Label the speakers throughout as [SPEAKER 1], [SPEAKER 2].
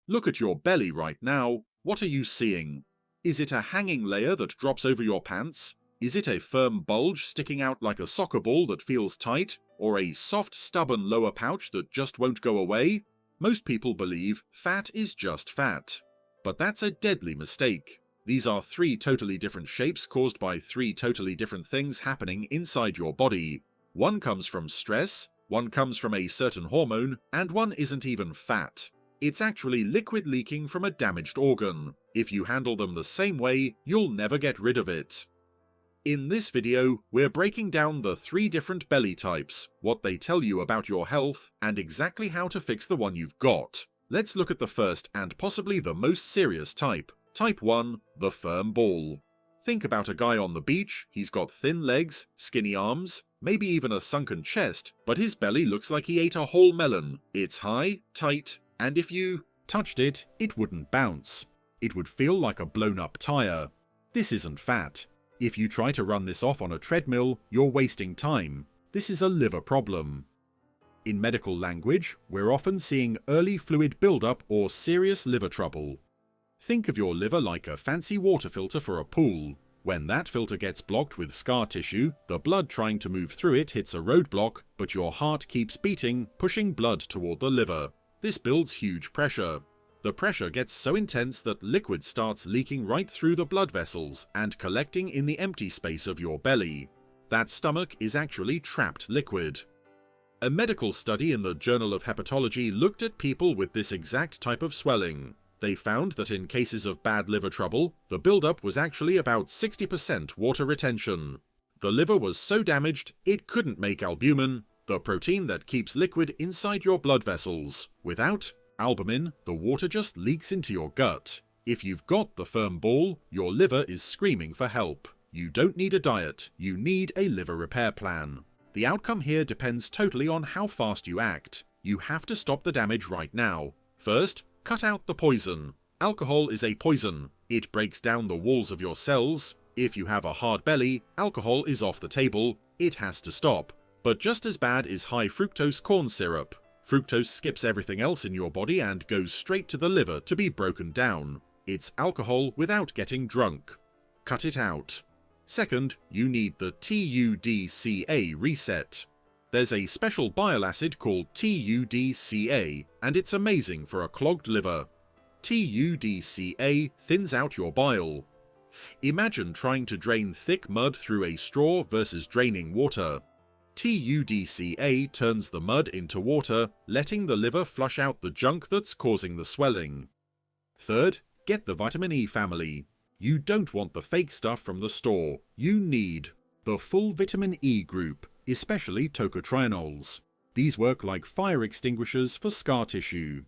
[SPEAKER 1] Look at your belly right now. What are you seeing? Is it a hanging layer that drops over your pants? Is it a firm bulge sticking out like a soccer ball that feels tight? Or a soft, stubborn lower pouch that just won't go away? Most people believe fat is just fat. But that's a deadly mistake. These are three totally different shapes caused by three totally different things happening inside your body. One comes from stress, one comes from a certain hormone, and one isn't even fat. It's actually liquid leaking from a damaged organ. If you handle them the same way, you'll never get rid of it. In this video, we're breaking down the three different belly types, what they tell you about your health, and exactly how to fix the one you've got. Let's look at the first and possibly the most serious type. Type 1, the firm ball. Think about a guy on the beach. He's got thin legs, skinny arms, maybe even a sunken chest, but his belly looks like he ate a whole melon. It's high, tight, and if you touched it, it wouldn't bounce. It would feel like a blown-up tire. This isn't fat. If you try to run this off on a treadmill, you're wasting time. This is a liver problem. In medical language, we're often seeing early fluid buildup or serious liver trouble. Think of your liver like a fancy water filter for a pool. When that filter gets blocked with scar tissue, the blood trying to move through it hits a roadblock, but your heart keeps beating, pushing blood toward the liver. This builds huge pressure. The pressure gets so intense that liquid starts leaking right through the blood vessels and collecting in the empty space of your belly. That stomach is actually trapped liquid. A medical study in the Journal of Hepatology looked at people with this exact type of swelling. They found that in cases of bad liver trouble, the buildup was actually about 60% water retention. The liver was so damaged it couldn't make albumin, the protein that keeps liquid inside your blood vessels. Without albumin, the water just leaks into your gut. If you've got the firm ball, your liver is screaming for help. You don't need a diet, you need a liver repair plan. The outcome here depends totally on how fast you act. You have to stop the damage right now. First, cut out the poison. Alcohol is a poison. It breaks down the walls of your cells. If you have a hard belly, alcohol is off the table. It has to stop. But just as bad is high fructose corn syrup. Fructose skips everything else in your body and goes straight to the liver to be broken down. It's alcohol without getting drunk. Cut it out. Second, you need the TUDCA reset. There's a special bile acid called TUDCA, and it's amazing for a clogged liver. TUDCA thins out your bile. Imagine trying to drain thick mud through a straw versus draining water. TUDCA turns the mud into water, letting the liver flush out the junk that's causing the swelling. Third, get the vitamin E family. You don't want the fake stuff from the store. You need the full vitamin E group, especially tocotrienols. These work like fire extinguishers for scar tissue.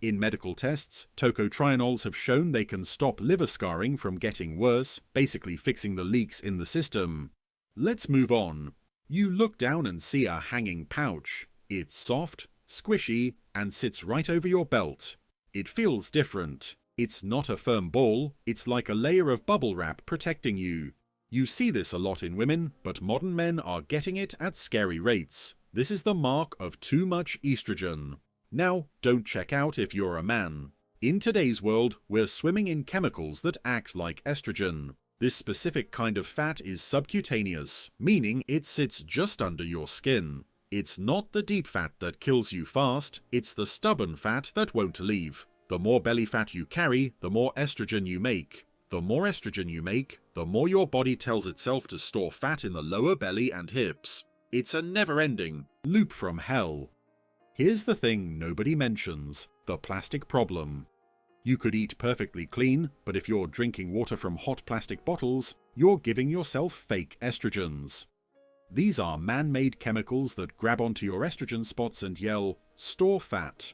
[SPEAKER 1] In medical tests, tocotrienols have shown they can stop liver scarring from getting worse, basically fixing the leaks in the system. Let's move on. You look down and see a hanging pouch. It's soft, squishy, and sits right over your belt. It feels different. It's not a firm ball, it's like a layer of bubble wrap protecting you. You see this a lot in women, but modern men are getting it at scary rates. This is the mark of too much estrogen. Now, don't check out if you're a man. In today's world, we're swimming in chemicals that act like estrogen. This specific kind of fat is subcutaneous, meaning it sits just under your skin. It's not the deep fat that kills you fast, it's the stubborn fat that won't leave. The more belly fat you carry, the more estrogen you make. The more estrogen you make, the more your body tells itself to store fat in the lower belly and hips. It's a never-ending loop from hell. Here's the thing nobody mentions, the plastic problem. You could eat perfectly clean, but if you're drinking water from hot plastic bottles, you're giving yourself fake estrogens. These are man-made chemicals that grab onto your estrogen spots and yell, "Store fat."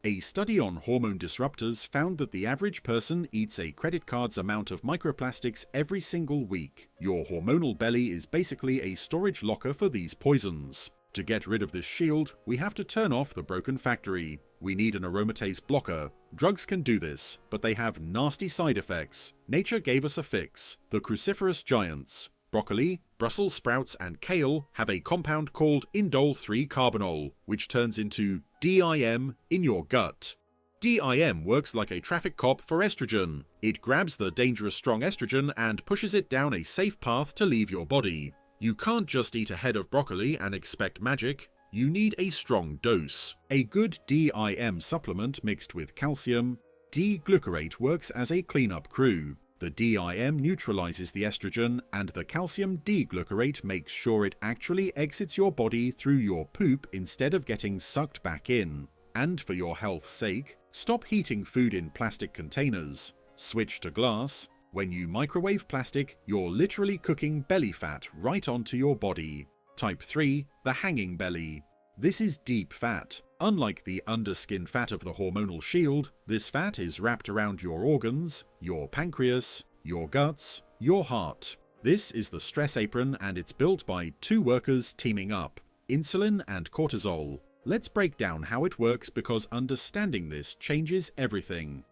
[SPEAKER 1] A study on hormone disruptors found that the average person eats a credit card's amount of microplastics every single week. Your hormonal belly is basically a storage locker for these poisons. To get rid of this shield, we have to turn off the broken factory. We need an aromatase blocker. Drugs can do this, but they have nasty side effects. Nature gave us a fix: the cruciferous giants. Broccoli, Brussels sprouts, and kale have a compound called indole 3-carbinol, which turns into DIM in your gut. DIM works like a traffic cop for estrogen. It grabs the dangerous strong estrogen and pushes it down a safe path to leave your body. You can't just eat a head of broccoli and expect magic. You need a strong dose. A good DIM supplement mixed with calcium. D-glucarate works as a cleanup crew. The DIM neutralizes the estrogen, and the calcium D-glucarate makes sure it actually exits your body through your poop instead of getting sucked back in. And for your health's sake, stop heating food in plastic containers. Switch to glass. When you microwave plastic, you're literally cooking belly fat right onto your body. Type 3, the hanging belly. This is deep fat. Unlike the underskin fat of the hormonal shield, this fat is wrapped around your organs, your pancreas, your guts, your heart. This is the stress apron, and it's built by two workers teaming up, insulin and cortisol. Let's break down how it works because understanding this changes everything.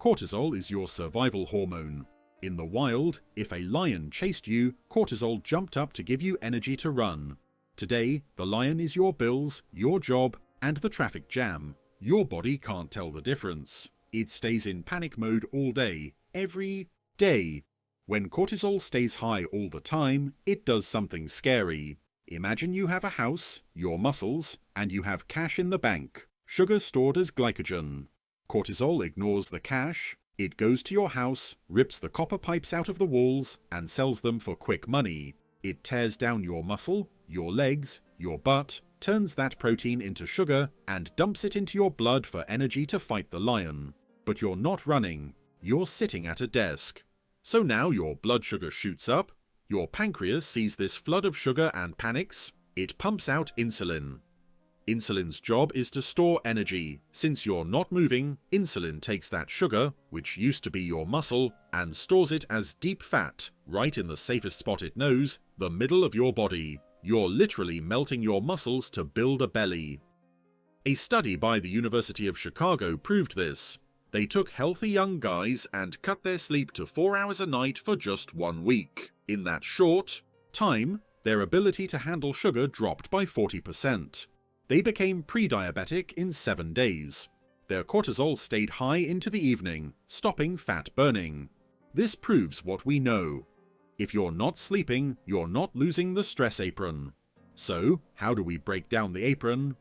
[SPEAKER 1] Cortisol is your survival hormone. In the wild, if a lion chased you, cortisol jumped up to give you energy to run. Today, the lion is your bills, your job, and the traffic jam. Your body can't tell the difference. It stays in panic mode all day, every day. When cortisol stays high all the time, it does something scary. Imagine you have a house, your muscles, and you have cash in the bank, sugar stored as glycogen. Cortisol ignores the cash. It goes to your house, rips the copper pipes out of the walls, and sells them for quick money. It tears down your muscle, your legs, your butt, turns that protein into sugar, and dumps it into your blood for energy to fight the lion. But you're not running. You're sitting at a desk. So now your blood sugar shoots up. Your pancreas sees this flood of sugar and panics. It pumps out insulin. Insulin's job is to store energy. Since you're not moving, insulin takes that sugar, which used to be your muscle, and stores it as deep fat, right in the safest spot it knows, the middle of your body. You're literally melting your muscles to build a belly. A study by the University of Chicago proved this. They took healthy young guys and cut their sleep to 4 hours a night for just 1 week. In that short time, their ability to handle sugar dropped by 40%. They became pre-diabetic in 7 days. Their cortisol stayed high into the evening, stopping fat burning. This proves what we know. If you're not sleeping, you're not losing the stress apron. So, how do we break down the apron?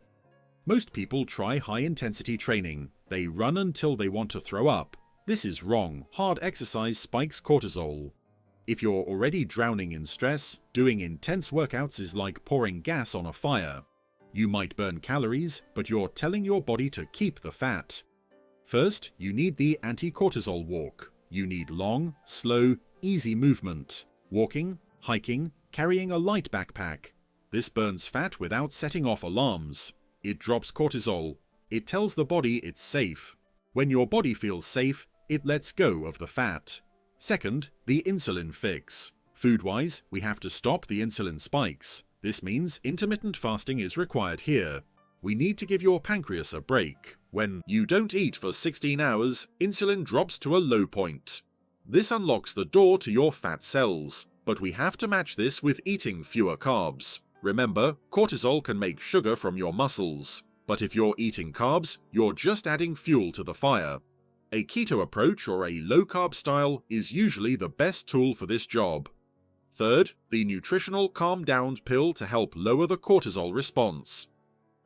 [SPEAKER 1] Most people try high-intensity training. They run until they want to throw up. This is wrong. Hard exercise spikes cortisol. If you're already drowning in stress, doing intense workouts is like pouring gas on a fire. You might burn calories, but you're telling your body to keep the fat. First, you need the anti-cortisol walk. You need long, slow, easy movement. Walking, hiking, carrying a light backpack. This burns fat without setting off alarms. It drops cortisol. It tells the body it's safe. When your body feels safe, it lets go of the fat. Second, the insulin fix. Food-wise, we have to stop the insulin spikes. This means intermittent fasting is required here. We need to give your pancreas a break. When you don't eat for 16 hours, insulin drops to a low point. This unlocks the door to your fat cells, but we have to match this with eating fewer carbs. Remember, cortisol can make sugar from your muscles, but if you're eating carbs, you're just adding fuel to the fire. A keto approach or a low-carb style is usually the best tool for this job. Third, the nutritional calm-down pill to help lower the cortisol response.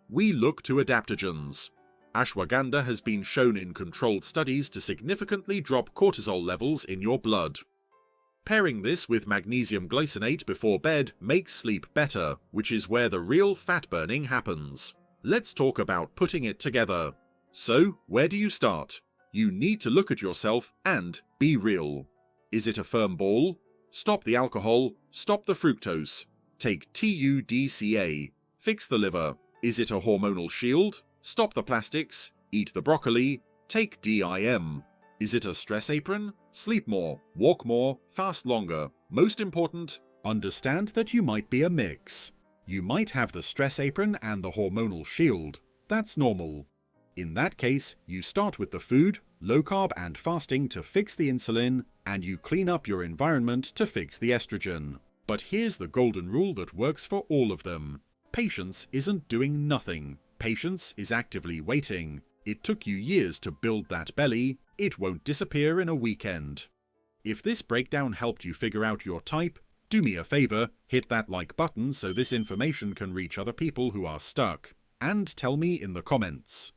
[SPEAKER 1] We look to adaptogens. Ashwagandha has been shown in controlled studies to significantly drop cortisol levels in your blood. Pairing this with magnesium glycinate before bed makes sleep better, which is where the real fat burning happens. Let's talk about putting it together. So, where do you start? You need to look at yourself and be real. Is it a firm ball? Stop the alcohol, stop the fructose. Take TUDCA. Fix the liver. Is it a hormonal shield? Stop the plastics. Eat the broccoli. Take DIM. Is it a stress apron? Sleep more, walk more, fast longer. Most important, understand that you might be a mix. You might have the stress apron and the hormonal shield. That's normal. In that case, you start with the food, low carb and fasting to fix the insulin, and you clean up your environment to fix the estrogen. But here's the golden rule that works for all of them. Patience isn't doing nothing. Patience is actively waiting. It took you years to build that belly, it won't disappear in a weekend. If this breakdown helped you figure out your type, do me a favor, hit that like button so this information can reach other people who are stuck. And tell me in the comments.